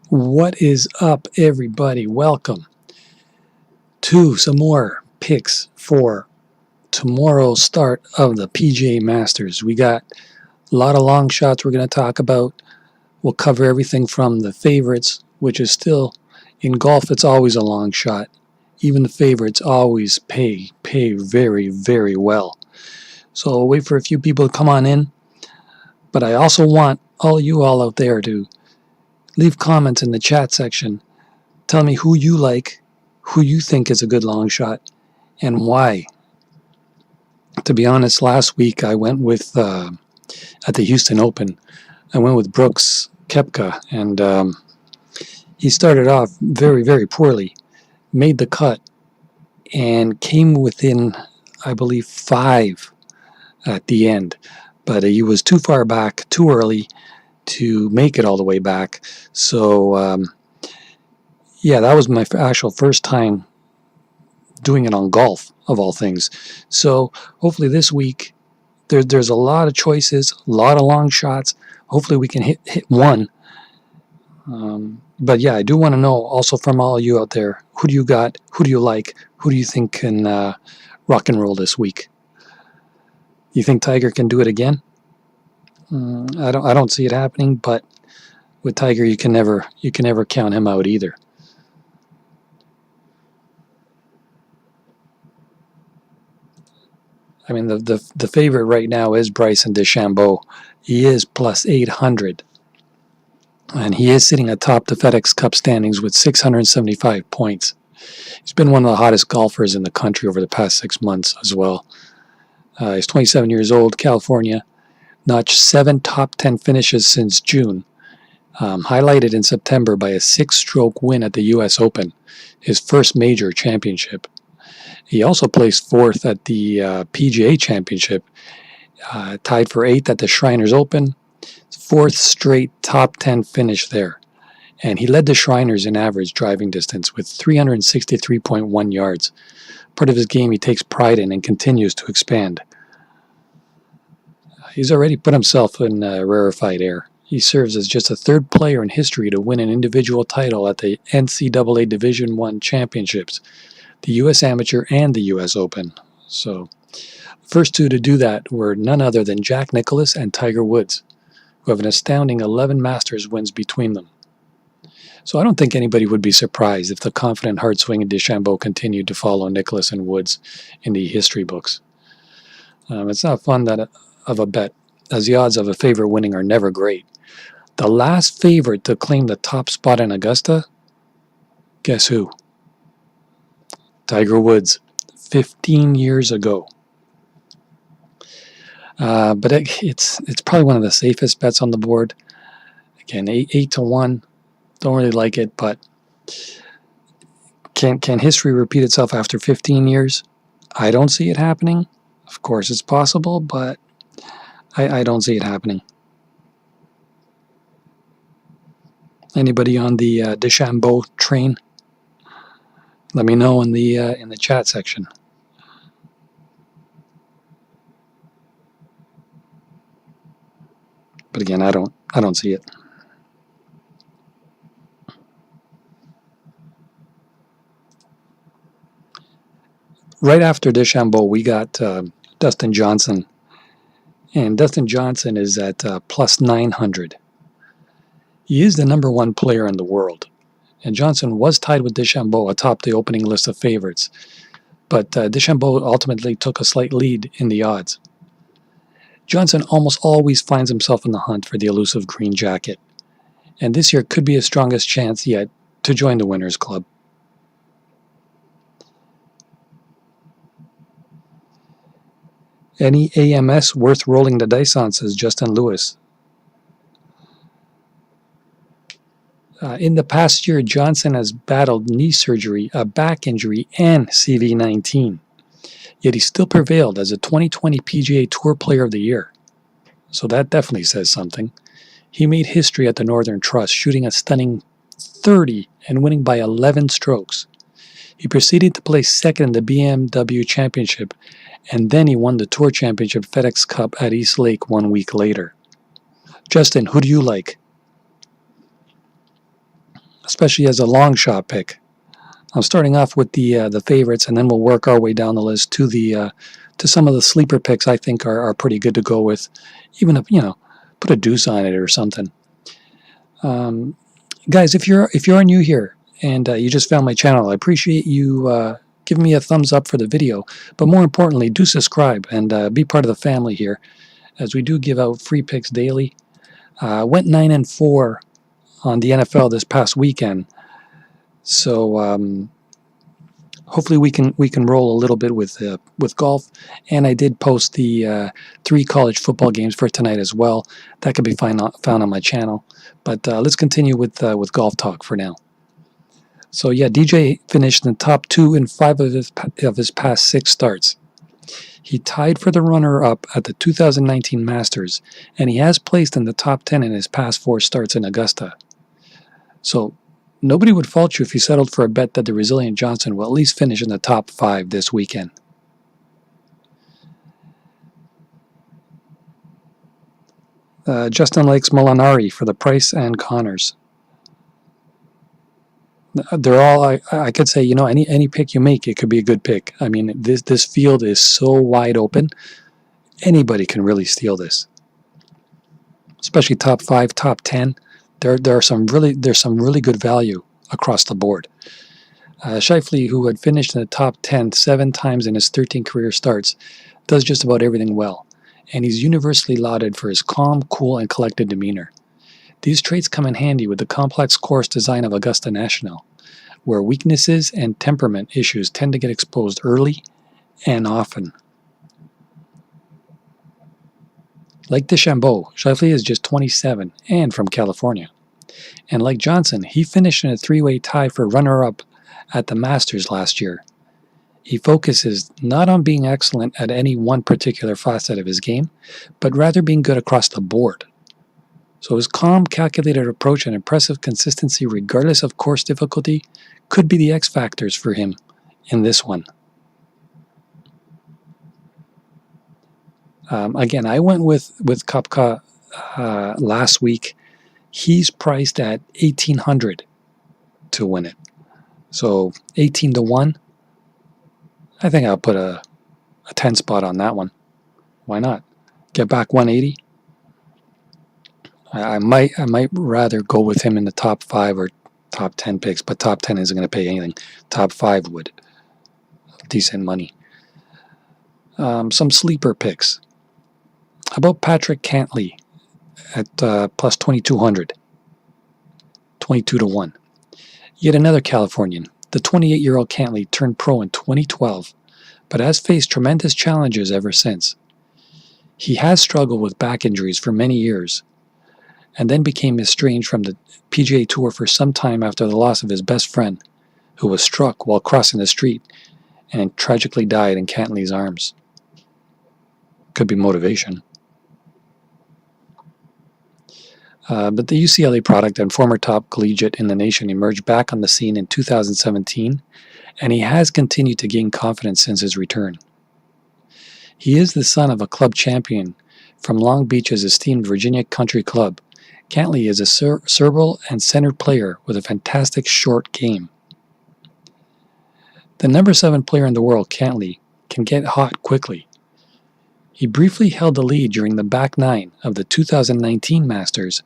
What is up, everybody? Welcome to some more picks for tomorrow's start of the PGA Masters. We got a lot of long shots we're going to talk about. We'll cover everything from the favorites, which is still, in golf, it's always a long shot. Even the favorites always pay very, very well. So I'll wait for a few people to come on in. But I also want you all out there to leave comments in the chat section. Tell me who you like, who you think is a good long shot, and why. To be honest, last week I went with, at the Houston Open, I went with Brooks Koepka, and he started off very, very poorly, made the cut, and came within, I believe, 5 at the end. But he was too far back, too early to make it all the way back. So, yeah, that was my actual first time doing it on golf, of all things. So hopefully this week there's a lot of choices, a lot of long shots. Hopefully we can hit one. But yeah, I do want to know also from all of you out there, who do you got? Who do you like? Who do you think can rock and roll this week? You think Tiger can do it again? I don't see it happening, but with Tiger you can never count him out either. I mean, the favorite right now is Bryson DeChambeau. He is plus 800. And he is sitting atop the FedEx Cup standings with 675 points. He's been one of the hottest golfers in the country over the past 6 months as well. He's 27 years old, California. Notched 7 top 10 finishes since June. Highlighted in September by a 6-stroke win at the U.S. Open, his first major championship. He also placed 4th at the PGA Championship, tied for 8th at the Shriners Open, 4th straight top 10 finish there. And he led the Shriners in average driving distance with 363.1 yards. Part of his game he takes pride in and continues to expand. He's already put himself in rarefied air. He serves as just the 3rd player in history to win an individual title at the NCAA Division I Championships, the U.S. Amateur and the U.S. Open. So the first 2 to do that were none other than Jack Nicklaus and Tiger Woods, who have an astounding 11 Masters wins between them. So I don't think anybody would be surprised if the confident, hard-swinging DeChambeau continued to follow Nicklaus and Woods in the history books. It's not fun of a bet, as the odds of a favorite winning are never great. The last favorite to claim the top spot in Augusta, guess who? Tiger Woods, 15 years ago. But it's probably one of the safest bets on the board. Again, 8 to 1. Don't really like it, but can history repeat itself after 15 years? I don't see it happening. Of course, it's possible, but I don't see it happening. Anybody on the DeChambeau train? Let me know in the chat section. But again, I don't see it. Right after DeChambeau, we got Dustin Johnson, and Dustin Johnson is at plus 900. He is the number 1 player in the world, and Johnson was tied with DeChambeau atop the opening list of favorites, but DeChambeau ultimately took a slight lead in the odds. Johnson almost always finds himself in the hunt for the elusive green jacket, and this year could be his strongest chance yet to join the Winners Club. Any AMS worth rolling the dice on, says Justin Lewis. In the past year, Johnson has battled knee surgery, a back injury, and CV-19. Yet he still prevailed as a 2020 PGA Tour Player of the Year. So that definitely says something. He made history at the Northern Trust, shooting a stunning 30 and winning by 11 strokes. He proceeded to place 2nd in the BMW Championship, and then he won the Tour Championship FedEx Cup at East Lake 1 week later. Justin, who do you like? especially as a long shot pick. I'm starting off with the favorites, and then we'll work our way down the list to the to some of the sleeper picks I think are pretty good to go with, even if put a deuce on it or something. Guys, if you're new here and you just found my channel, I appreciate you giving me a thumbs up for the video, but more importantly, do subscribe and be part of the family here, as we do give out free picks daily. Went 9-4 on the NFL this past weekend, so hopefully we can roll a little bit with golf. And I did post the 3 college football games for tonight as well. That can be found on my channel. But let's continue with golf talk for now. So yeah, DJ finished in the top 2 in 5 of his past 6 starts. He tied for the runner-up at the 2019 Masters, and he has placed in the top 10 in his past 4 starts in Augusta. So nobody would fault you if you settled for a bet that the resilient Johnson will at least finish in the top 5 this weekend. Justin likes Molinari for the price and Connors. They're all, I could say, any pick you make, it could be a good pick. I mean, this field is so wide open. Anybody can really steal this, especially top 5, top 10. There's some really good value across the board. Scheifele, who had finished in the top 10 7 times in his 13 career starts, does just about everything well, and he's universally lauded for his calm, cool, and collected demeanor. These traits come in handy with the complex course design of Augusta National, where weaknesses and temperament issues tend to get exposed early and often. Like DeChambeau, Scheifele is just 27 and from California. And like Johnson, he finished in a 3-way tie for runner-up at the Masters last year. He focuses not on being excellent at any one particular facet of his game, but rather being good across the board. So his calm, calculated approach and impressive consistency regardless of course difficulty could be the X factors for him in this one. Again, I went with Koepka last week. He's priced at $1,800 to win it. So 18 to 1. I think I'll put a 10 spot on that one. Why not? Get back 180. I might rather go with him in the top 5 or top 10 picks, but top 10 isn't going to pay anything. Top 5 would. Decent money. Some sleeper picks. How about Patrick Cantlay at plus 2,200? 22 to 1. Yet another Californian. The 28-year-old Cantlay turned pro in 2012, but has faced tremendous challenges ever since. He has struggled with back injuries for many years, and then became estranged from the PGA Tour for some time after the loss of his best friend, who was struck while crossing the street and tragically died in Cantlay's arms. Could be motivation. But the UCLA product and former top collegiate in the nation emerged back on the scene in 2017, and he has continued to gain confidence since his return. He is the son of a club champion from Long Beach's esteemed Virginia Country Club. Cantlay is a cerebral and centered player with a fantastic short game. The number 7 player in the world, Cantlay, can get hot quickly. He briefly held the lead during the back 9 of the 2019 Masters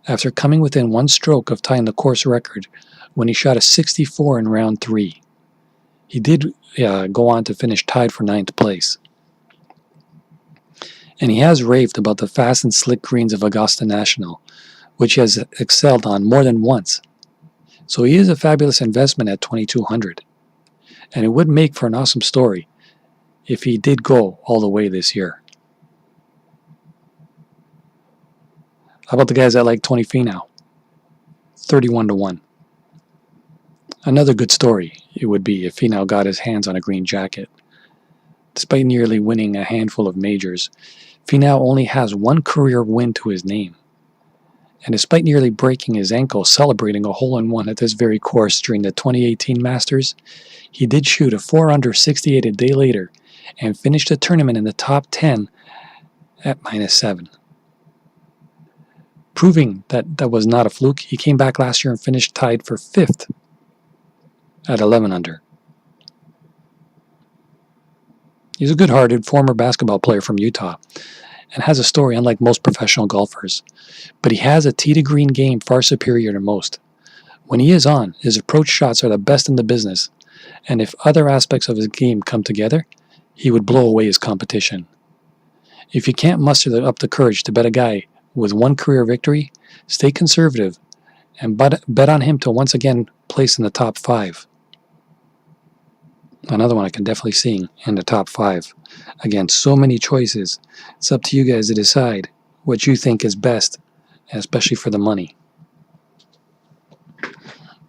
after coming within 1 stroke of tying the course record when he shot a 64 in round 3. He did go on to finish tied for 9th place. And he has raved about the fast and slick greens of Augusta National, which he has excelled on more than once. So he is a fabulous investment at $2,200. And it would make for an awesome story if he did go all the way this year. How about the guys that like Tony Finau? 31 to 1. Another good story it would be if Finau got his hands on a green jacket. Despite nearly winning a handful of majors, Finau only has 1 career win to his name. And despite nearly breaking his ankle celebrating a hole-in-one at this very course during the 2018 Masters, he did shoot a 4-under 68 a day later and finished the tournament in the top 10 at -7. proving that that was not a fluke. He came back last year and finished tied for 5th at 11 under. He's a good-hearted former basketball player from Utah and has a story unlike most professional golfers. But he has a tee-to-green game far superior to most. When he is on, his approach shots are the best in the business, and if other aspects of his game come together, he would blow away his competition. If you can't muster up the courage to bet a guy with one career victory, stay conservative and bet on him to once again place in the top 5. Another one I can definitely see in the top 5. Again, so many choices. It's up to you guys to decide what you think is best, especially for the money.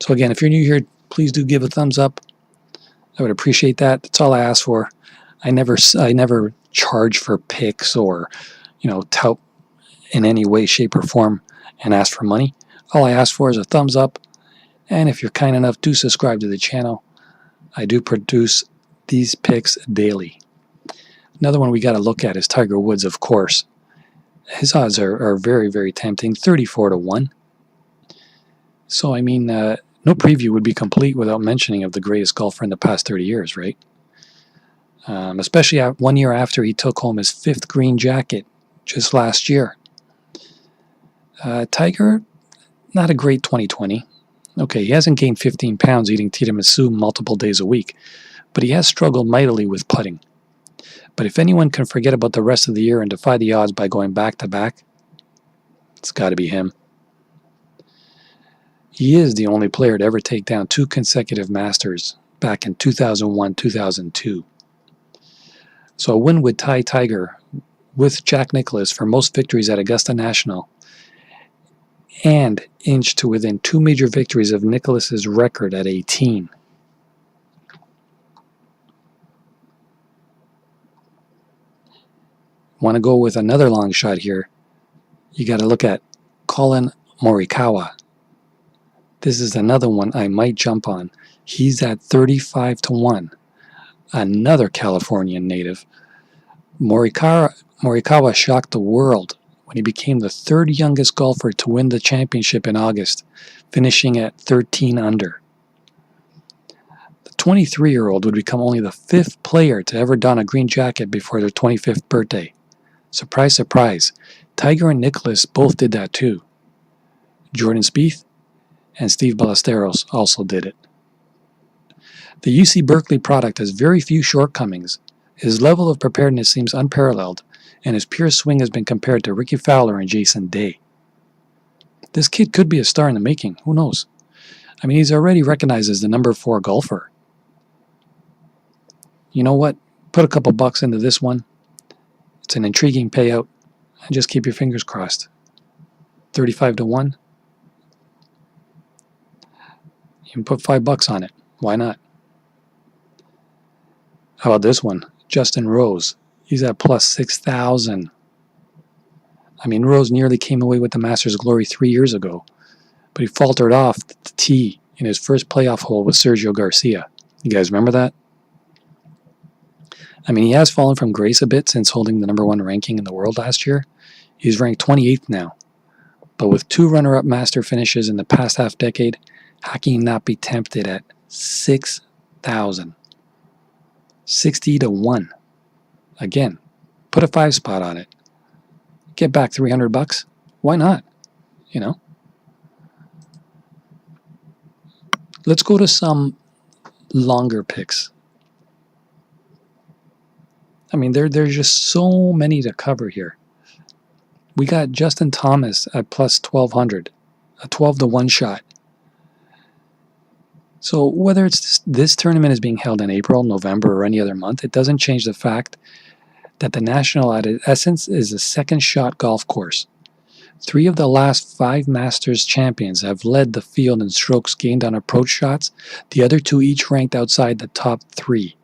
So again, if you're new here, please do give a thumbs up. I would appreciate that. That's all I ask for. I never charge for picks or, tout in any way, shape, or form and ask for money. All I ask for is a thumbs up. And if you're kind enough, do subscribe to the channel. I do produce these picks daily. Another one we got to look at is Tiger Woods, of course. His odds are very, very tempting, 34-1. So, no preview would be complete without mentioning of the greatest golfer in the past 30 years, right? Especially 1 year after he took home his 5th green jacket just last year. Tiger, not a great 2020. Okay, he hasn't gained 15 pounds eating tiramisu multiple days a week, but he has struggled mightily with putting. But if anyone can forget about the rest of the year and defy the odds by going back-to-back, it's got to be him. He is the only player to ever take down 2 consecutive Masters back in 2001-2002. So a win would tie Tiger with Jack Nicklaus for most victories at Augusta National and inch to within 2 major victories of Nicklaus's record at 18. Want to go with another long shot here? You got to look at Collin Morikawa. This is another one I might jump on. He's at 35-1. Another Californian native. Morikawa shocked the world when he became the 3rd youngest golfer to win the championship in August, finishing at 13 under. The 23-year-old would become only the 5th player to ever don a green jacket before their 25th birthday. Surprise, surprise. Tiger and Nicklaus both did that too. Jordan Spieth and Steve Ballesteros also did it. The UC Berkeley product has very few shortcomings. His level of preparedness seems unparalleled, and his pure swing has been compared to Ricky Fowler and Jason Day. This kid could be a star in the making. Who knows? He's already recognized as the number 4 golfer. You know what? Put a couple bucks into this one. It's an intriguing payout, and just keep your fingers crossed. 35-1. You can put $5 on it. Why not? How about this one? Justin Rose. He's at plus 6,000. Rose nearly came away with the Masters glory 3 years ago, but he faltered off the tee in his first playoff hole with Sergio Garcia. You guys remember that? He has fallen from grace a bit since holding the number 1 ranking in the world last year. He's ranked 28th now, but with 2 runner-up Master finishes in the past half-decade, how can he not be tempted at 6,000? 60-1. Again, put a 5 spot on it. Get back $300. Why not? Let's go to some longer picks. There's just so many to cover here. We got Justin Thomas at plus 1,200, a 12-1 shot. So whether it's this tournament is being held in April, November, or any other month, it doesn't change the fact that the National at its essence is a second-shot golf course. 3 of the last 5 Masters champions have led the field in strokes gained on approach shots, the other 2 each ranked outside the top 3.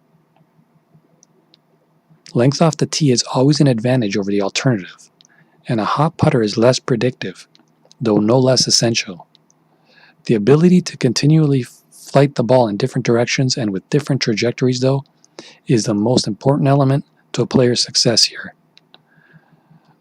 Length off the tee is always an advantage over the alternative, and a hot putter is less predictive, though no less essential. The ability to continually flight the ball in different directions and with different trajectories, though, is the most important element to a player's success here.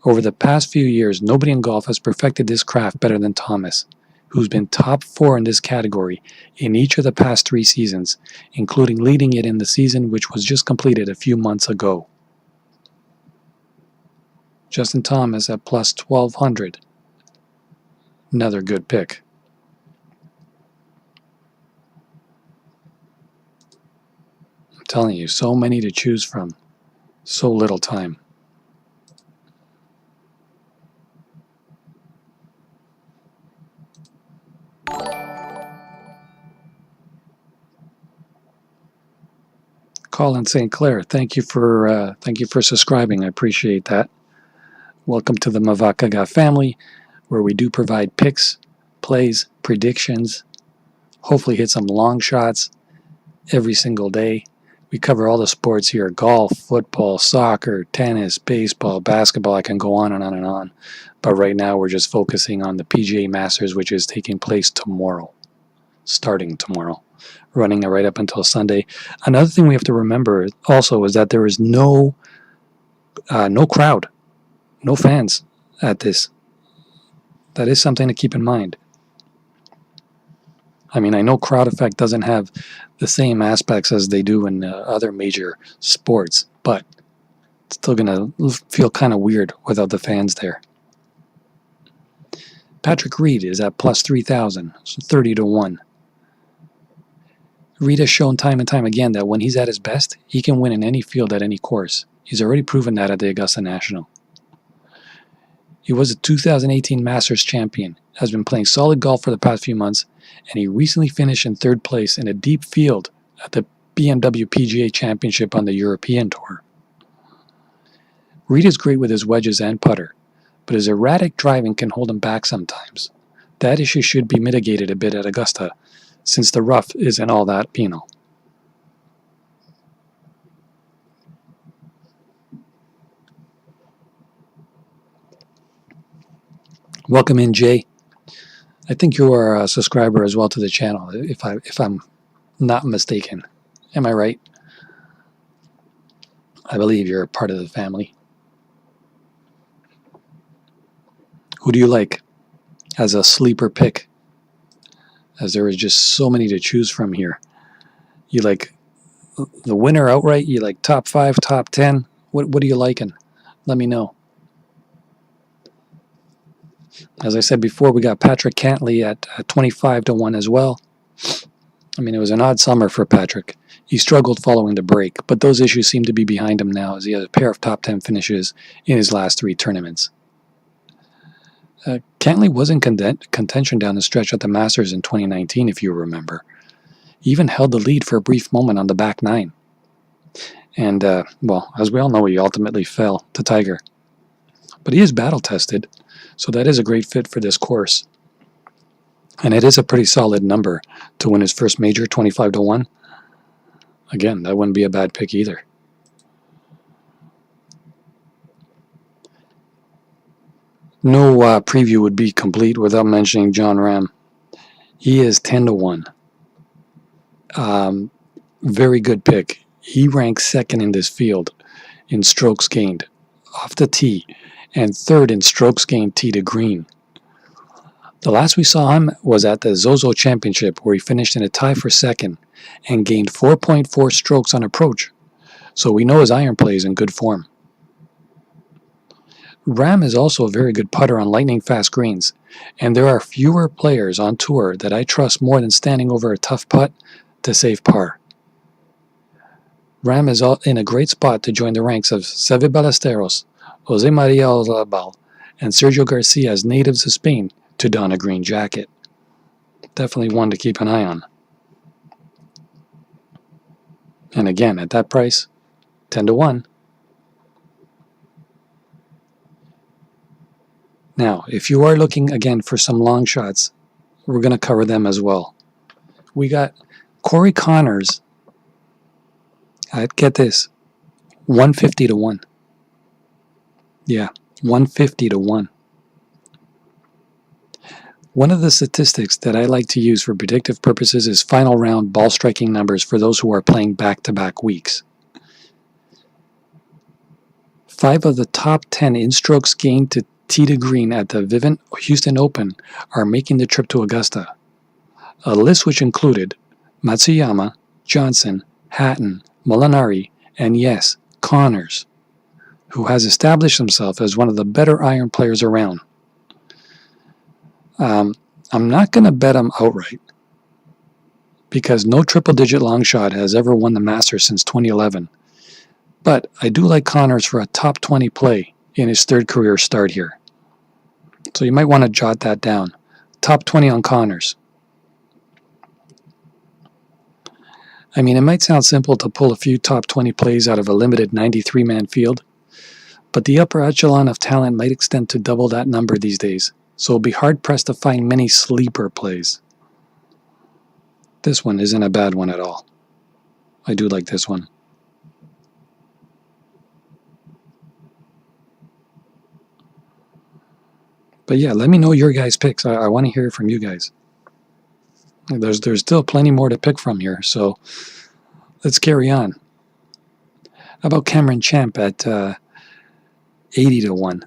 Over the past few years, nobody in golf has perfected this craft better than Thomas, who's been top 4 in this category in each of the past 3 seasons, including leading it in the season which was just completed a few months ago. Justin Thomas at plus 1200. Another good pick. I'm telling you, so many to choose from. So little time. Colin St. Clair, thank you for subscribing. I appreciate that. Welcome to the Mavakaga family, where we do provide picks, plays, predictions, hopefully hit some long shots every single day. We cover all the sports here: golf, football, soccer, tennis, baseball, basketball. I can go on and on and on. But right now we're just focusing on the PGA Masters, which is taking place tomorrow, starting tomorrow, running right up until Sunday. Another thing we have to remember also is that there is no crowd, no fans at this. That is something to keep in mind. I mean, I know crowd effect doesn't have the same aspects as they do in other major sports, but it's still going to feel kind of weird without the fans there. Patrick Reed is at plus 3,000, so 30 to 1. Reed has shown time and time again that when he's at his best, he can win in any field at any course. He's already proven that at the Augusta National. He was a 2018 Masters champion, has been playing solid golf for the past few months, and he recently finished in 3rd place in a deep field at the BMW PGA Championship on the European Tour. Reed is great with his wedges and putter, but his erratic driving can hold him back sometimes. That issue should be mitigated a bit at Augusta, since the rough isn't all that penal. Welcome in, Jay. I think you are a subscriber as well to the channel, if I'm not mistaken. Am I right? I believe you're a part of the family. Who do you like as a sleeper pick? As there is just so many to choose from here. You like the winner outright? You like top 5, top 10? What are you liking? Let me know. As I said before, we got Patrick Cantley at 25 to 1 as well. I mean, it was an odd summer for Patrick. He struggled following the break, but those issues seem to be behind him now as he has a pair of top 10 finishes in his last 3 tournaments. Cantley was in contention down the stretch at the Masters in 2019, if you remember. He even held the lead for a brief moment on the back 9. And, well, as we all know, he ultimately fell to Tiger. But he is battle-tested, so that is a great fit for this course. And it is a pretty solid number to win his first major, 25 to 1. Again, that wouldn't be a bad pick either. No preview would be complete without mentioning John Ram. He is 10 to 1. Very good pick. He ranks 2nd in this field in strokes gained off the tee and 3rd in strokes gained tee to green. The last we saw him was at the Zozo Championship, where he finished in a tie for 2nd and gained 4.4 strokes on approach. So we know his iron play is in good form. Ram is also a very good putter on lightning-fast greens, and there are fewer players on tour that I trust more than standing over a tough putt to save par. Ram is in a great spot to join the ranks of Seve Ballesteros, Jose Maria Olazabal, and Sergio Garcia as natives of Spain to don a green jacket. Definitely one to keep an eye on. And again, at that price, 10 to 1. Now, if you are looking again for some long shots, we're going to cover them as well. We got Corey Connors at, get this, 150 to 1. Yeah, 150 to 1. One of the statistics that I like to use for predictive purposes is final round ball striking numbers for those who are playing back-to-back weeks. 5 of the top 10 in strokes gained to tee to green at the Vivint Houston Open are making the trip to Augusta. A list which included Matsuyama, Johnson, Hatton, Molinari, and yes, Connors, who has established himself as one of the better iron players around. I'm not going to bet him outright because no triple-digit long shot has ever won the Masters since 2011. But I do like Connors for a top 20 play in his third career start here. So you might want to jot that down. Top 20 on Connors. I mean, it might sound simple to pull a few top 20 plays out of a limited 93-man field, but the upper echelon of talent might extend to double that number these days, so it'll be hard-pressed to find many sleeper plays. This one isn't a bad one at all. I do like this one. But yeah, let me know your guys' picks. I want to hear from you guys. There's still plenty more to pick from here, so let's carry on. How about Cameron Champ at 80 to 1?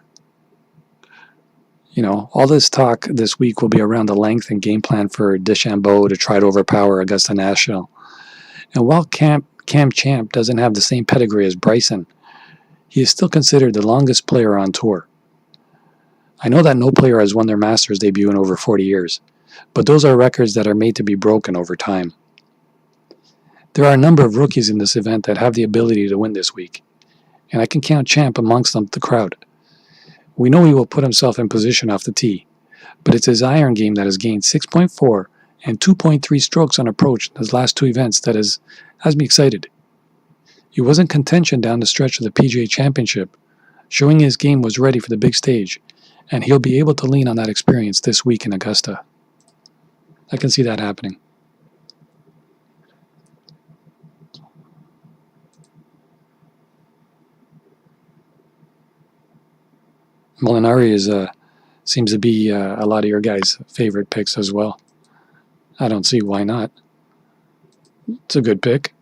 You know, all this talk this week will be around the length and game plan for DeChambeau to try to overpower Augusta National. And while Cam Champ doesn't have the same pedigree as Bryson, he is still considered the longest player on tour. I know that no player has won their Masters debut in over 40 years, but those are records that are made to be broken over time. There are a number of rookies in this event that have the ability to win this week, and I can count Champ amongst them, the crowd. We know he will put himself in position off the tee, but it's his iron game that has gained 6.4 and 2.3 strokes on approach in his last two events that has me excited. He was in contention down the stretch of the PGA Championship, showing his game was ready for the big stage, and he'll be able to lean on that experience this week in Augusta. I can see that happening. Molinari seems to be a lot of your guys' favorite picks as well. I don't see why not. It's a good pick.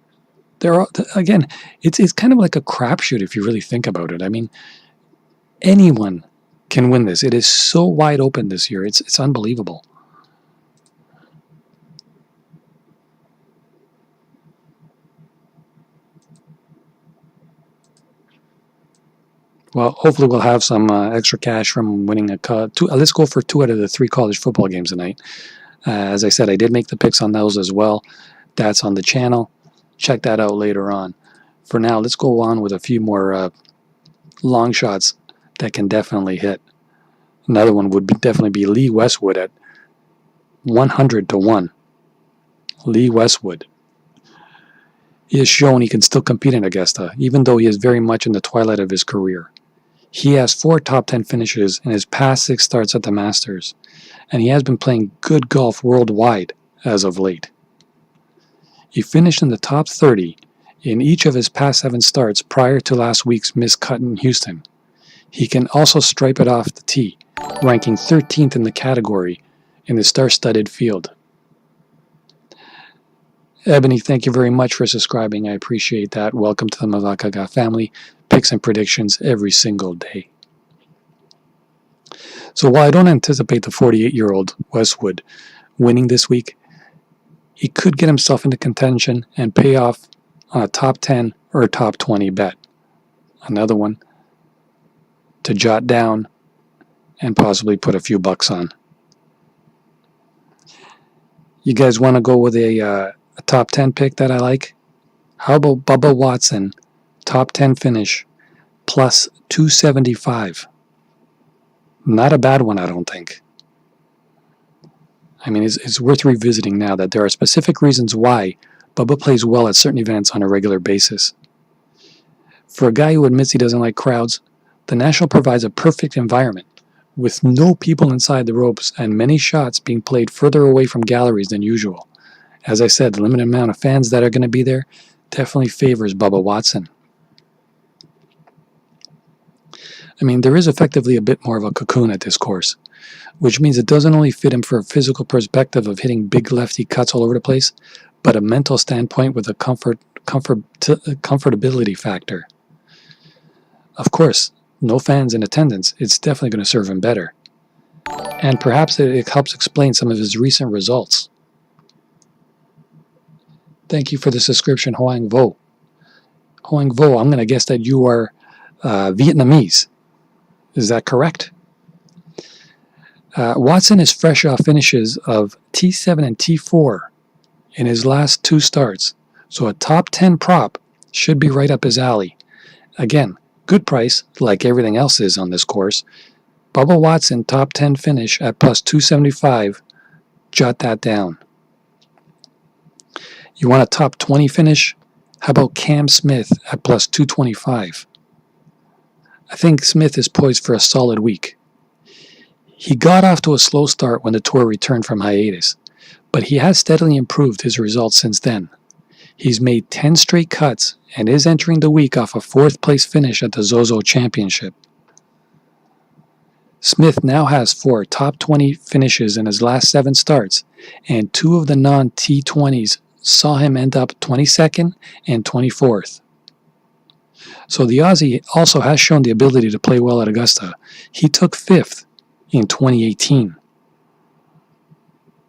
Again, it's kind of like a crapshoot if you really think about it. I mean, anyone can win this. It is so wide open this year. It's unbelievable. Well, hopefully we'll have some extra cash from winning let's go for 2 out of the 3 college football games tonight. As I said, I did make the picks on those as well. That's on the channel. Check that out later on. For now, let's go on with a few more long shots that can definitely hit. Another one would definitely be Lee Westwood at 100 to 1. Lee Westwood. He has shown he can still compete in Augusta, even though he is very much in the twilight of his career. He has 4 top 10 finishes in his past 6 starts at the Masters, and he has been playing good golf worldwide as of late. He finished in the top 30 in each of his past 7 starts prior to last week's missed cut in Houston. He can also stripe it off the tee, ranking 13th in the category in the star-studded field. Ebony, thank you very much for subscribing. I appreciate that. Welcome to the Mavakaga family. Picks and predictions every single day. So while I don't anticipate the 48-year-old Westwood winning this week, he could get himself into contention and pay off on a top 10 or a top 20 bet. Another one to jot down and possibly put a few bucks on. You guys want to go with a top 10 pick that I like? How about Bubba Watson, top 10 finish, plus 275? Not a bad one, I don't think. I mean, it's worth revisiting now that there are specific reasons why Bubba plays well at certain events on a regular basis. For a guy who admits he doesn't like crowds, the National provides a perfect environment, with no people inside the ropes and many shots being played further away from galleries than usual. As I said, the limited amount of fans that are going to be there definitely favors Bubba Watson. I mean, there is effectively a bit more of a cocoon at this course, which means it doesn't only fit him for a physical perspective of hitting big lefty cuts all over the place, but a mental standpoint with a comfortability factor. Of course, no fans in attendance, it's definitely going to serve him better. And perhaps it helps explain some of his recent results. Thank you for the subscription, Hoang Vo. Hoang Vo, I'm going to guess that you are Vietnamese. Is that correct? Watson is fresh off finishes of T7 and T4 in his last 2 starts, so a top 10 prop should be right up his alley. Again, good price, like everything else is on this course. Bubba Watson top 10 finish at plus 275. Jot that down. You want a top 20 finish? How about Cam Smith at plus 225? I think Smith is poised for a solid week. He got off to a slow start when the tour returned from hiatus, but he has steadily improved his results since then. He's made 10 straight cuts and is entering the week off a 4th place finish at the Zozo Championship. Smith now has 4 top 20 finishes in his last 7 starts, and 2 of the non-T20s saw him end up 22nd and 24th. So the Aussie also has shown the ability to play well at Augusta. He took 5th in 2018.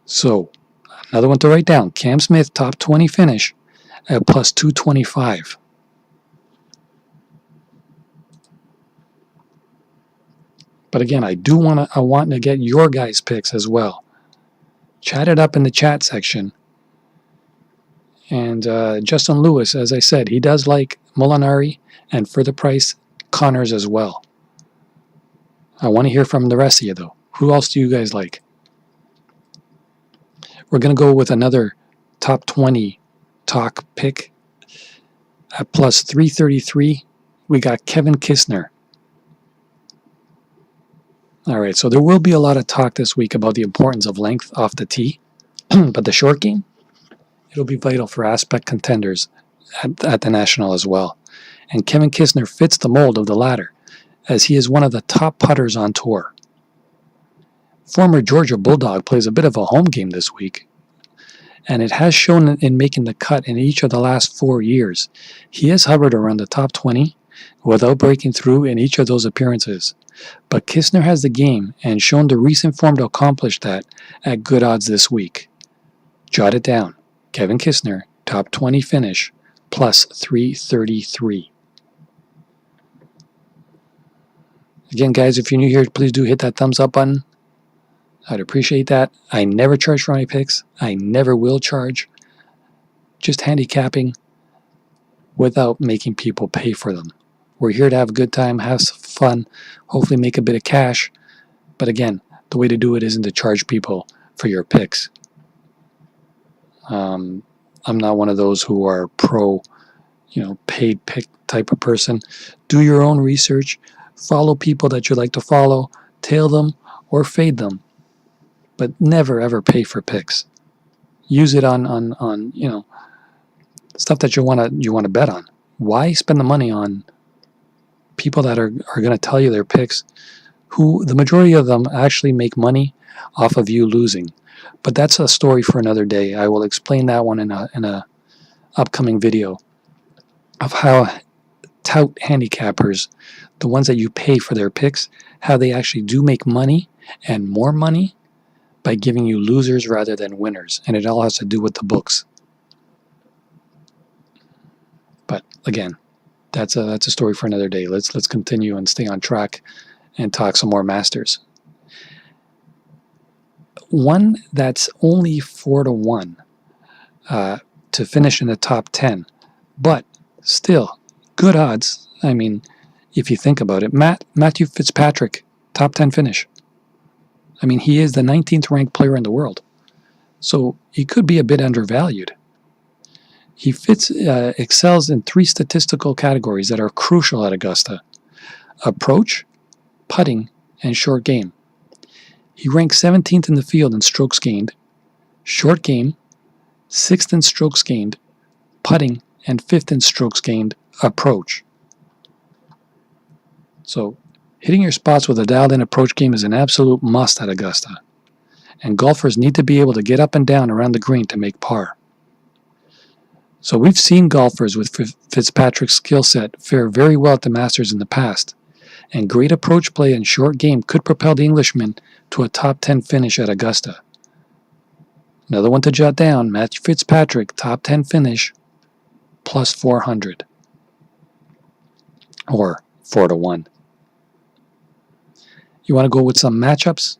So, another one to write down. Cam Smith, top 20 finish at plus 225. But again, I want to get your guys' picks as well. Chat it up in the chat section. And Justin Lewis, as I said, he does like Molinari, and for the price, Connors as well. I want to hear from the rest of you, though. Who else do you guys like? We're going to go with another top 20 talk pick. At plus 333, we got Kevin Kisner. All right, so there will be a lot of talk this week about the importance of length off the tee, but the short game, it'll be vital for aspect contenders at the National as well. And Kevin Kisner fits the mold of the latter, as he is one of the top putters on tour. Former Georgia Bulldog plays a bit of a home game this week, and it has shown in making the cut in each of the last 4 years. He has hovered around the top 20 without breaking through in each of those appearances. But Kisner has the game and shown the recent form to accomplish that at good odds this week. Jot it down. Kevin Kisner, top 20 finish, plus 333. Again, guys, if you're new here, please do hit that thumbs up button. I'd appreciate that. I never charge for my picks. I never will charge. Just handicapping without making people pay for them. We're here to have a good time, have some fun, hopefully make a bit of cash. But again, the way to do it isn't to charge people for your picks. I'm not one of those who are pro, paid pick type of person. Do your own research. Follow people that you like to follow. Tail them or fade them. But never ever pay for picks. Use it on stuff that you want to bet on. Why spend the money on people that are going to tell you their picks, who the majority of them actually make money off of you losing? But that's a story for another day. I will explain that one in a upcoming video of how tout handicappers, the ones that you pay for their picks, how they actually do make money and more money by giving you losers rather than winners. And it all has to do with the books. But again, that's a story for another day. Let's continue and stay on track and talk some more Masters. One that's only 4-1 to finish in the top 10, but still good odds. I mean, if you think about it, Matthew Fitzpatrick, top 10 finish. I mean, he is the 19th ranked player in the world, so he could be a bit undervalued. He excels in 3 statistical categories that are crucial at Augusta: approach, putting, and short game. He ranks 17th in the field in strokes gained, short game, 6th in strokes gained, putting, and 5th in strokes gained approach. So, hitting your spots with a dialed-in approach game is an absolute must at Augusta, and golfers need to be able to get up and down around the green to make par. So we've seen golfers with Fitzpatrick's skill set fare very well at the Masters in the past, and great approach play and short game could propel the Englishman to a top 10 finish at Augusta. Another one to jot down, Matthew Fitzpatrick, top 10 finish, plus 400, or 4-1. You want to go with some matchups?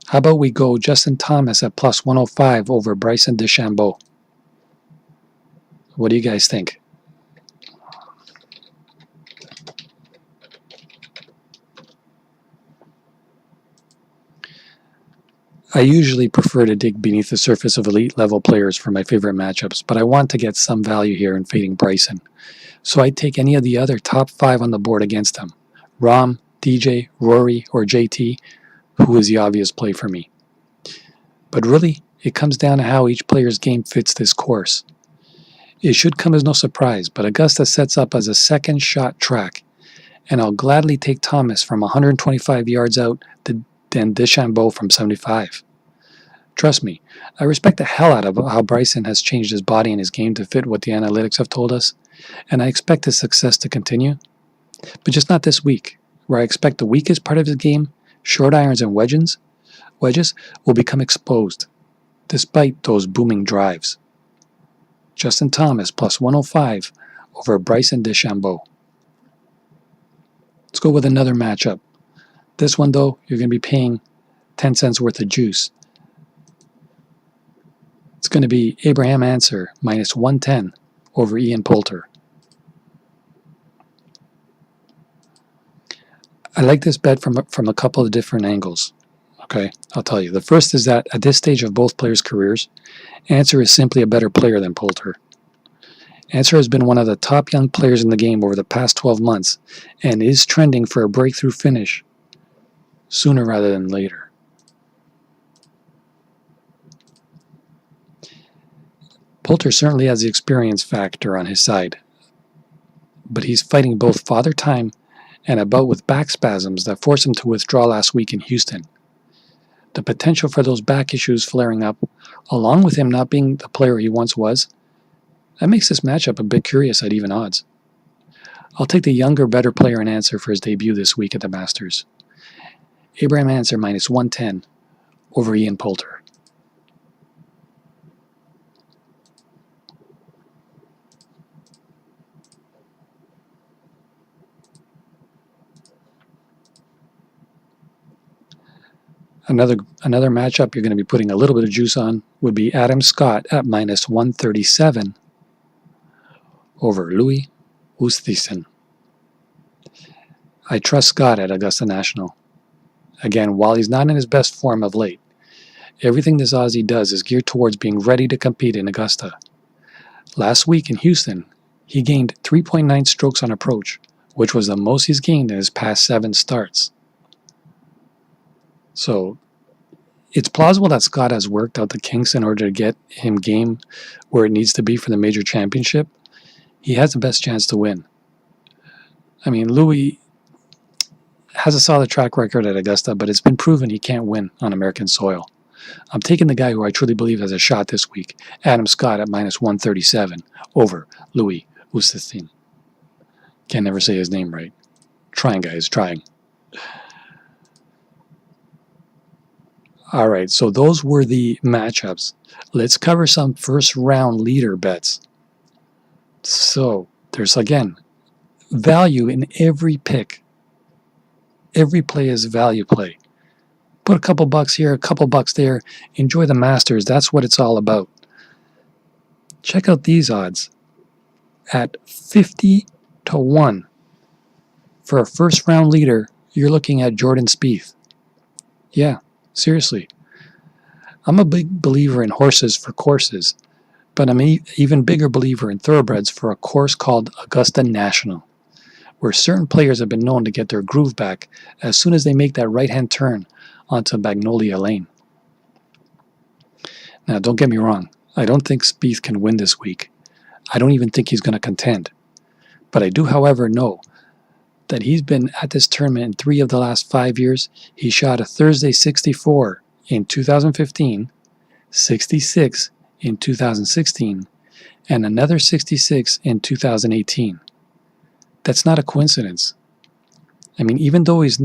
How about we go Justin Thomas at plus 105 over Bryson DeChambeau? What do you guys think? I usually prefer to dig beneath the surface of elite level players for my favorite matchups, but I want to get some value here in fading Bryson. So I'd take any of the other top 5 on the board against him. Rahm, DJ, Rory, or JT, who is the obvious play for me. But really, it comes down to how each player's game fits this course. It should come as no surprise, but Augusta sets up as a second shot track, and I'll gladly take Thomas from 125 yards out than DeChambeau from 75. Trust me, I respect the hell out of how Bryson has changed his body and his game to fit what the analytics have told us, and I expect his success to continue, but just not this week, where I expect the weakest part of his game, short irons and wedges, will become exposed, despite those booming drives. Justin Thomas plus 105 over Bryson DeChambeau. Let's go with another matchup. This one, though, you're going to be paying 10 cents worth of juice. It's going to be Abraham Ancer minus 110 over Ian Poulter. I like this bet from a couple of different angles. Okay, I'll tell you. The first is that at this stage of both players' careers, Ancer is simply a better player than Poulter. Ancer has been one of the top young players in the game over the past 12 months and is trending for a breakthrough finish sooner rather than later. Poulter certainly has the experience factor on his side, but he's fighting both father time and a bout with back spasms that forced him to withdraw last week in Houston. The potential for those back issues flaring up, along with him not being the player he once was, that makes this matchup a bit curious at even odds. I'll take the younger, better player in Ancer for his debut this week at the Masters. Abraham Ancer minus 110 over Ian Poulter. Another matchup you're going to be putting a little bit of juice on would be Adam Scott at minus 137 over Louis Oosthuizen. I trust Scott at Augusta National. Again, while he's not in his best form of late, everything this Aussie does is geared towards being ready to compete in Augusta. Last week in Houston, he gained 3.9 strokes on approach, which was the most he's gained in his past 7 starts. So, it's plausible that Scott has worked out the kinks in order to get him game where it needs to be for the major championship. He has the best chance to win. I mean, Louis has a solid track record at Augusta, but it's been proven he can't win on American soil. I'm taking the guy who I truly believe has a shot this week, Adam Scott at minus 137 over Louis Oosthuizen. Can never say his name right. Trying, guys, trying. All right, so those were the matchups. Let's cover some first round leader bets. So there's, again, value in every pick. Every play is value play. Put a couple bucks here, a couple bucks there. Enjoy the Masters. That's what it's all about. Check out these odds. At 50-1 for a first round leader, you're looking at Jordan Spieth. Yeah. Seriously, I'm a big believer in horses for courses, but I'm an even bigger believer in thoroughbreds for a course called Augusta National, where certain players have been known to get their groove back as soon as they make that right-hand turn onto Magnolia Lane. Now, don't get me wrong, I don't think Spieth can win this week. I don't even think he's going to contend. But I do, however, know that he's been at this tournament in 3 of the last 5 years. He shot a Thursday 64 in 2015, 66 in 2016, and another 66 in 2018. That's not a coincidence. I mean, even though he's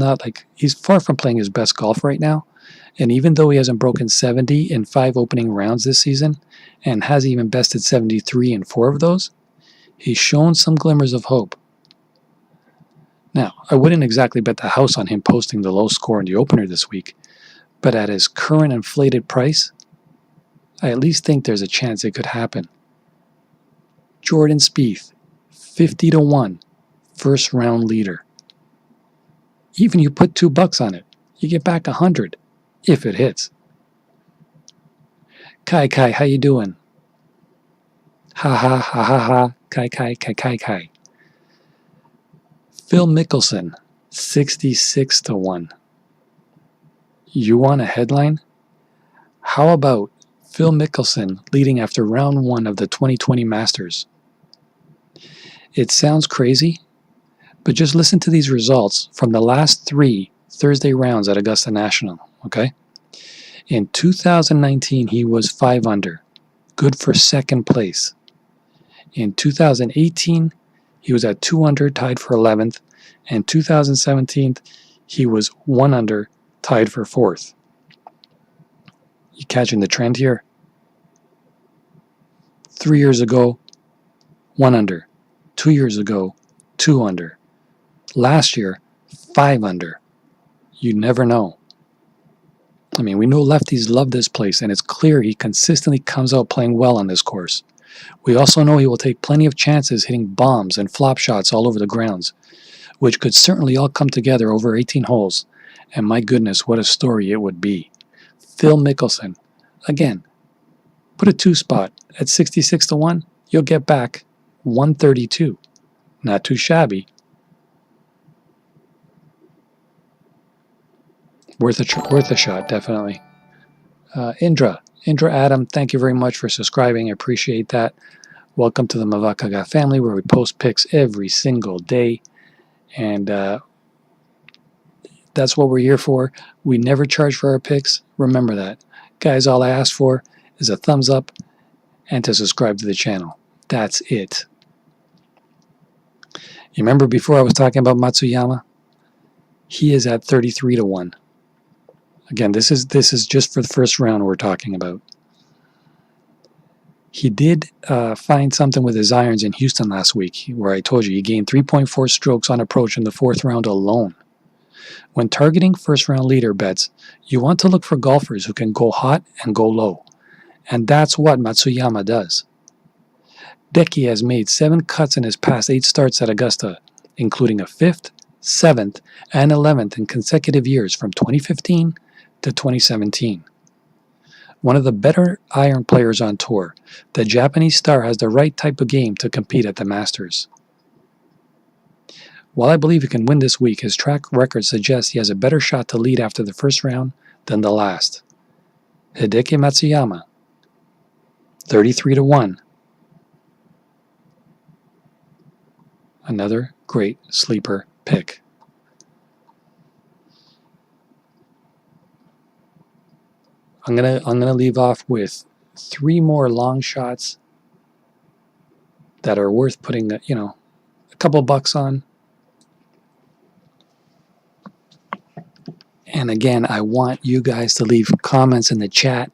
far from playing his best golf right now, and even though he hasn't broken 70 in 5 opening rounds this season, and hasn't even bested 73 in 4 of those, he's shown some glimmers of hope. Now, I wouldn't exactly bet the house on him posting the low score in the opener this week, but at his current inflated price, I at least think there's a chance it could happen. Jordan Spieth, 50-1, first round leader. Even you put $2 on it, you get back 100 if it hits. Kai, how you doing? Ha ha ha ha ha. Kai. Phil Mickelson, 66-1. You want a headline? How about Phil Mickelson leading after round 1 of the 2020 Masters? It sounds crazy, but just listen to these results from the last 3 Thursday rounds at Augusta National, okay? In 2019, he was 5 under, good for second place. In 2018, he was at 2 under, tied for 11th, and 2017, he was 1 under, tied for 4th. You catching the trend here? 3 years ago, 1 under. 2 years ago, 2 under. Last year, 5 under. You never know. I mean, we know lefties love this place, and it's clear he consistently comes out playing well on this course. We also know he will take plenty of chances hitting bombs and flop shots all over the grounds, which could certainly all come together over 18 holes. And my goodness, what a story it would be. Phil Mickelson. Again, put a 2 spot at 66-1, you'll get back 132. Not too shabby. Worth a shot, definitely. Indra Adam, thank you very much for subscribing. I appreciate that. Welcome to the Mavakaga family, where we post picks every single day. And that's what we're here for. We never charge for our picks. Remember that. Guys, all I ask for is a thumbs up and to subscribe to the channel. That's it. You remember before I was talking about Matsuyama? He is at 33-1. Again, this is just for the first round we're talking about. He did find something with his irons in Houston last week, where I told you he gained 3.4 strokes on approach in the 4th round alone. When targeting first-round leader bets, you want to look for golfers who can go hot and go low. And that's what Matsuyama does. Deki has made 7 cuts in his past 8 starts at Augusta, including a 5th, 7th, and 11th in consecutive years from 2015 to 2017. One of the better iron players on tour, the Japanese star has the right type of game to compete at the Masters. While I believe he can win this week, his track record suggests he has a better shot to lead after the first round than the last. Hideki Matsuyama, 33-1. Another great sleeper pick. I'm gonna leave off with 3 more long shots that are worth putting a couple bucks on. And again, I want you guys to leave comments in the chat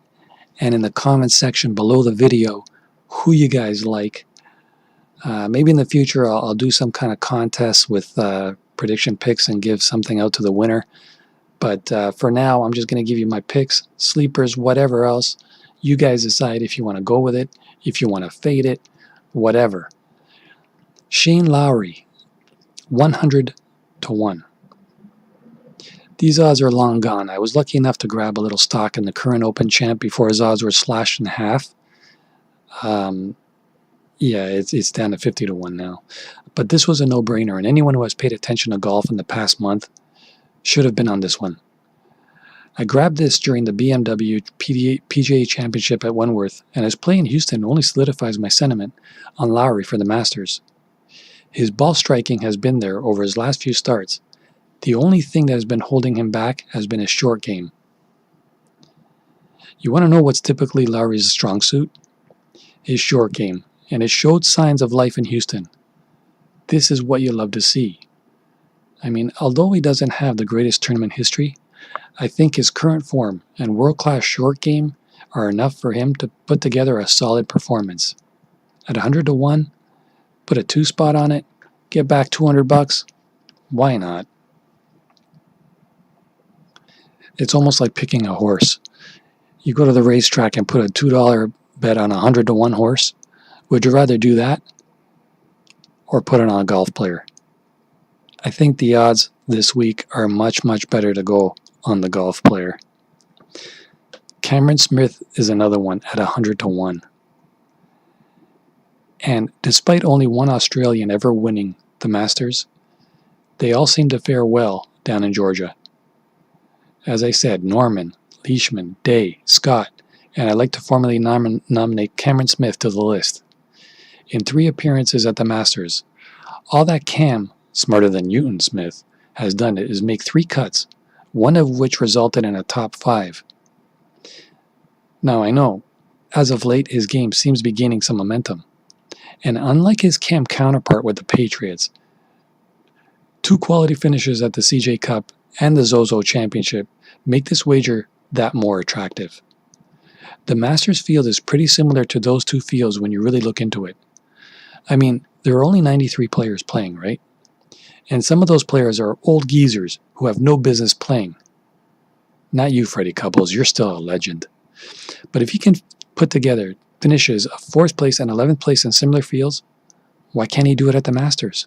and in the comments section below the video who you guys like. Maybe in the future I'll do some kind of contest with prediction picks and give something out to the winner. But for now, I'm just going to give you my picks, sleepers, whatever else. You guys decide if you want to go with it, if you want to fade it, whatever. Shane Lowry, 100-1. These odds are long gone. I was lucky enough to grab a little stock in the current Open champ before his odds were slashed in half. Yeah, it's down to 50-1 now. But this was a no-brainer, and anyone who has paid attention to golf in the past month should have been on this one. I grabbed this during the BMW PGA Championship at Wentworth, and his play in Houston only solidifies my sentiment on Lowry for the Masters. His ball striking has been there over his last few starts. The only thing that has been holding him back has been his short game. You want to know what's typically Lowry's strong suit? His short game. and it showed signs of life in Houston. This is what you love to see. I mean, although he doesn't have the greatest tournament history, I think his current form and world-class short game are enough for him to put together a solid performance. At 100 to 1, put a 2 spot on it, get back $200. Why not? It's almost like picking a horse. You go to the racetrack and put a $2 bet on a 100 to 1 horse. Would you rather do that or put it on a golf player? I think the odds this week are much, much better to go on the golf player. Cameron Smith is another one at 100 to 1. And despite only one Australian ever winning the Masters, they all seem to fare well down in Georgia. As I said, Norman, Leishman, Day, Scott, and I'd like to formally nominate Cameron Smith to the list. In 3 appearances at the Masters, all that Cam, smarter than Newton Smith, has done is make 3 cuts, one of which resulted in a top 5. Now I know, as of late his game seems to be gaining some momentum, and unlike his Cam counterpart with the Patriots, 2 quality finishes at the CJ Cup and the Zozo Championship make this wager that more attractive. The Masters field is pretty similar to those 2 fields when you really look into it. I mean, there are only 93 players playing, right? And some of those players are old geezers who have no business playing. Not you, Freddie Couples, you're still a legend. But if you can put together finishes of 4th place and 11th place in similar fields, why can't he do it at the Masters?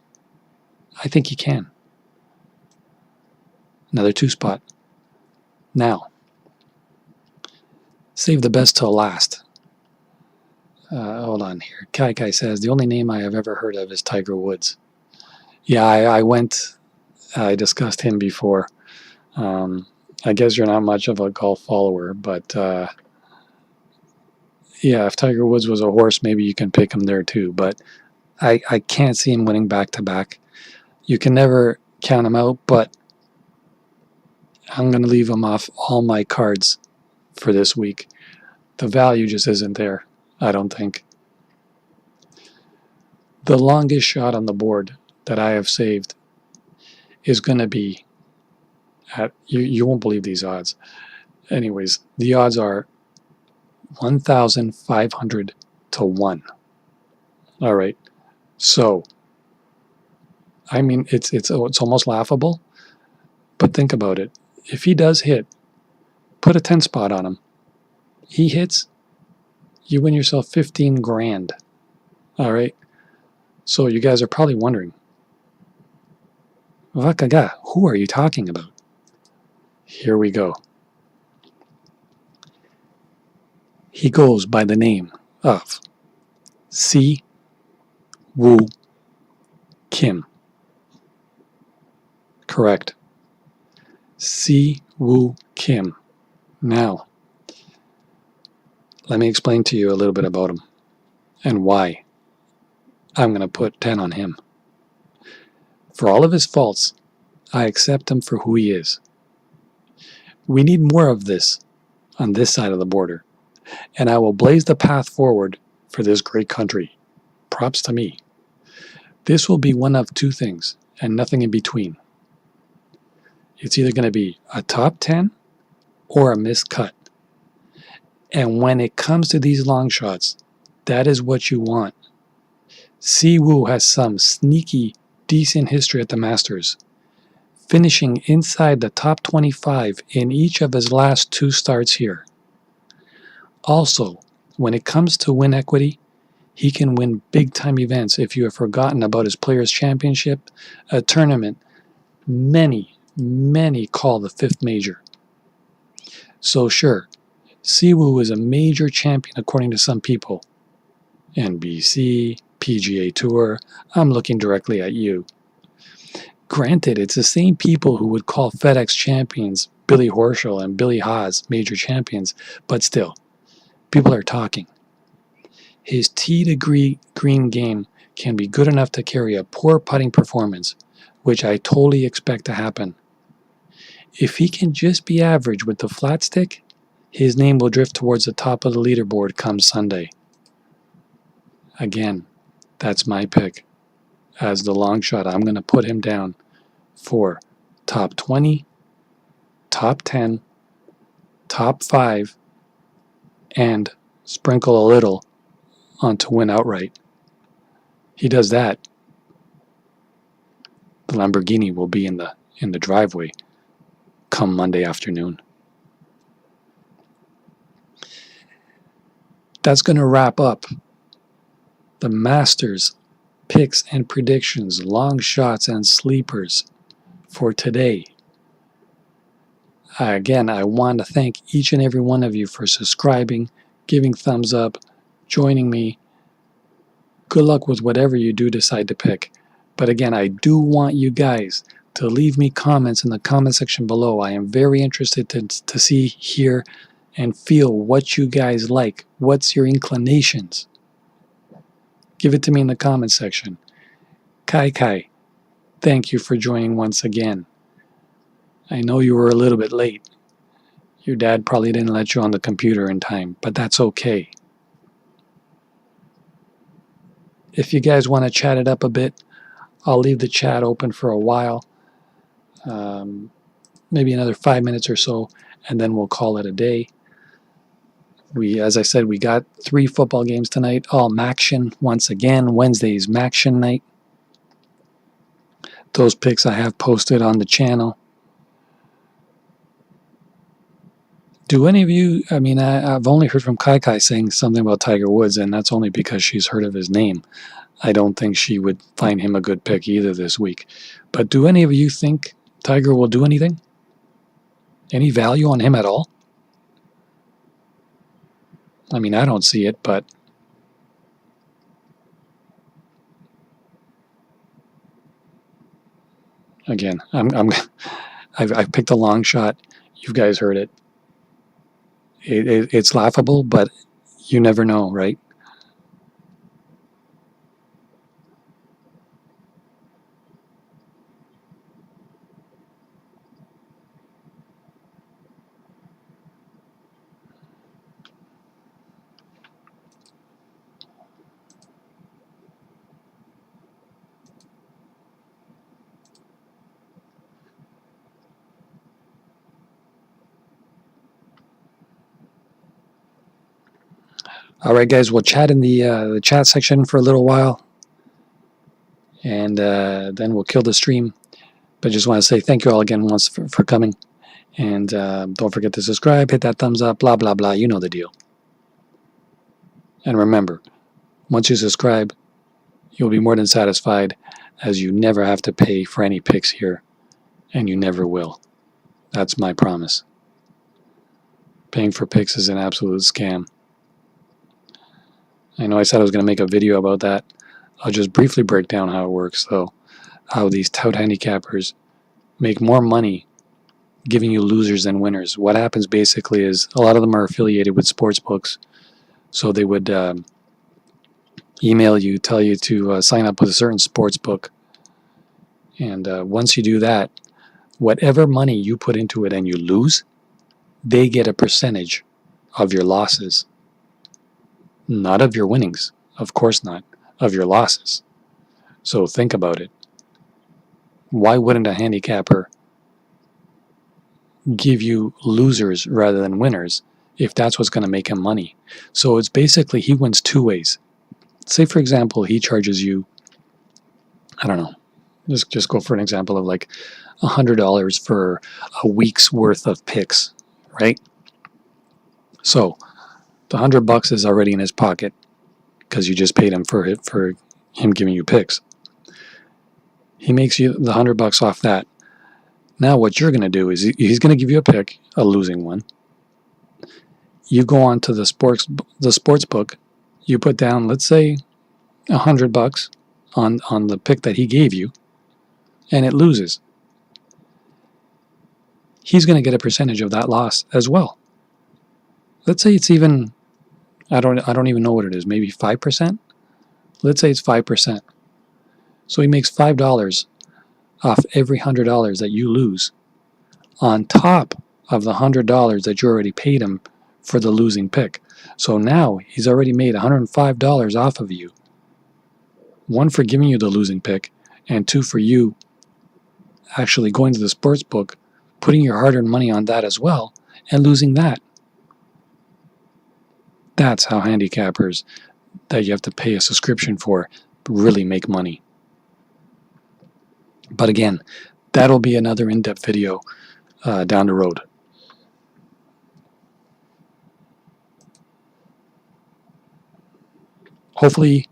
I think he can. Another 2 spot. Now, save the best till last. Hold on here. Kai Kai says, the only name I have ever heard of is Tiger Woods. Yeah, I discussed him before. I guess you're not much of a golf follower, but yeah, if Tiger Woods was a horse, maybe you can pick him there too. But I can't see him winning back-to-back. You can never count him out, but I'm going to leave him off all my cards for this week. The value just isn't there, I don't think. The longest shot on the board that I have saved is going to be at, you won't believe these odds. Anyways, the odds are 1,500 to 1. All right. So, I mean, it's almost laughable, but think about it. If he does hit, put a 10 spot on him. He hits, you win yourself 15 grand. All right. So you guys are probably wondering, Vakaga, who are you talking about? Here we go. He goes by the name of Si Woo Kim. Correct. Si Woo Kim. Now, let me explain to you a little bit about him and why I'm going to put 10 on him. For all of his faults, I accept him for who he is. We need more of this on this side of the border, and I will blaze the path forward for this great country. Props to me. This will be one of 2 things, and nothing in between. It's either going to be a top 10 or a missed cut. And when it comes to these long shots, that is what you want. Si Woo has some sneaky, decent history at the Masters, finishing inside the top 25 in each of his last 2 starts here. Also, when it comes to win equity, he can win big-time events if you have forgotten about his Players' Championship, a tournament many call the 5th major. So sure, Si Woo is a major champion according to some people. NBC, PGA Tour, I'm looking directly at you. Granted, it's the same people who would call FedEx champions Billy Horschel and Billy Haas major champions, but still, people are talking. His tee to green game can be good enough to carry a poor putting performance, which I totally expect to happen. If he can just be average with the flat stick, his name will drift towards the top of the leaderboard come Sunday. Again, that's my pick as the long shot. I'm going to put him down for top 20, top 10, top 5, and sprinkle a little on to win outright. He does that, the Lamborghini will be in the driveway come Monday afternoon. That's going to wrap up the Masters picks and predictions, long shots and sleepers for today. Again, I want to thank each and every one of you for subscribing, giving thumbs up, joining me. Good luck with whatever you do decide to pick. But again, I do want you guys to leave me comments in the comment section below. I am very interested to see, hear, and feel what you guys like. What's your inclinations? Give it to me in the comment section. Kai, thank you for joining once again. I know you were a little bit late. Your dad probably didn't let you on the computer in time, but that's okay. If you guys want to chat it up a bit, I'll leave the chat open for a while, maybe another 5 minutes or so, and then we'll call it a day. As I said, we got 3 football games tonight, all Maction once again. Wednesday's Maction night. Those picks I have posted on the channel. Do any of you, I've only heard from Kai saying something about Tiger Woods, and that's only because she's heard of his name. I don't think she would find him a good pick either this week. But do any of you think Tiger will do anything? Any value on him at all? I don't see it, but again, I've picked a long shot. You guys heard it. It's laughable, but you never know, right? All right, guys, we'll chat in the chat section for a little while, and then we'll kill the stream. But just want to say thank you all again once for coming, and don't forget to subscribe, hit that thumbs up, blah, blah, blah. You know the deal. And remember, once you subscribe, you'll be more than satisfied, as you never have to pay for any picks here, and you never will. That's my promise. Paying for picks is an absolute scam. I know I said I was going to make a video about that. I'll just briefly break down how it works, though. How these tout handicappers make more money giving you losers than winners. What happens basically is a lot of them are affiliated with sports books, so they would email you, tell you to sign up with a certain sports book, and once you do that, whatever money you put into it and you lose, they get a percentage of your losses. Not of your winnings, of course not, of your losses. So think about it. Why wouldn't a handicapper give you losers rather than winners if that's what's going to make him money? So it's basically he wins 2 ways. Say, for example, he charges you, I don't know, just go for an example of like $100 for a week's worth of picks, right? So the $100 is already in his pocket because you just paid him for him giving you picks. He makes you the $100 off that. Now what you're going to do is he's going to give you a pick, a losing one. You go on to the sports book. You put down, let's say, $100 on the pick that he gave you, and it loses. He's going to get a percentage of that loss as well. Let's say it's even, I don't even know what it is, maybe 5%? Let's say it's 5%. So he makes $5 off every $100 that you lose, on top of the $100 that you already paid him for the losing pick. So now he's already made $105 off of you One, for giving you the losing pick, and two, for you actually going to the sports book, putting your hard-earned money on that as well, and losing that. That's how handicappers that you have to pay a subscription for really make money. But again, that'll be another in-depth video down the road. Hopefully,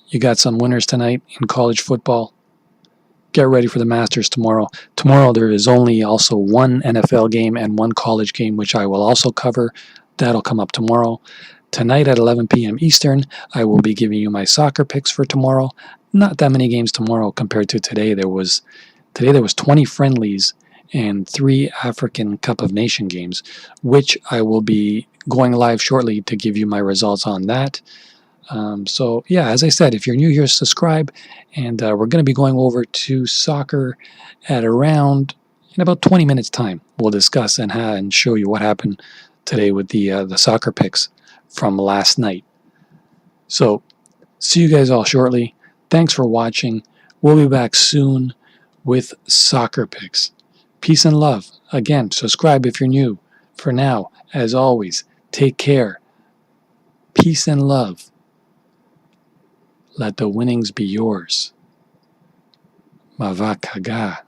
you got some winners tonight in college football. Get ready for the Masters tomorrow. Tomorrow there is only also one NFL game and one college game, which I will also cover. That'll come up tomorrow. Tonight at 11 p.m. Eastern, I will be giving you my soccer picks for tomorrow. Not that many games tomorrow compared to today. There was 20 friendlies and 3 African Cup of Nation games, which I will be going live shortly to give you my results on that. So yeah, as I said, if you're new here, subscribe, and we're going to be going over to soccer at around in about 20 minutes time. We'll discuss and show you what happened today with the soccer picks from last night. So see you guys all shortly. Thanks for watching. We'll be back soon with soccer picks. Peace and love. Again, subscribe if you're new. For now, as always, take care. Peace and love. Let the winnings be yours. Mavakaga.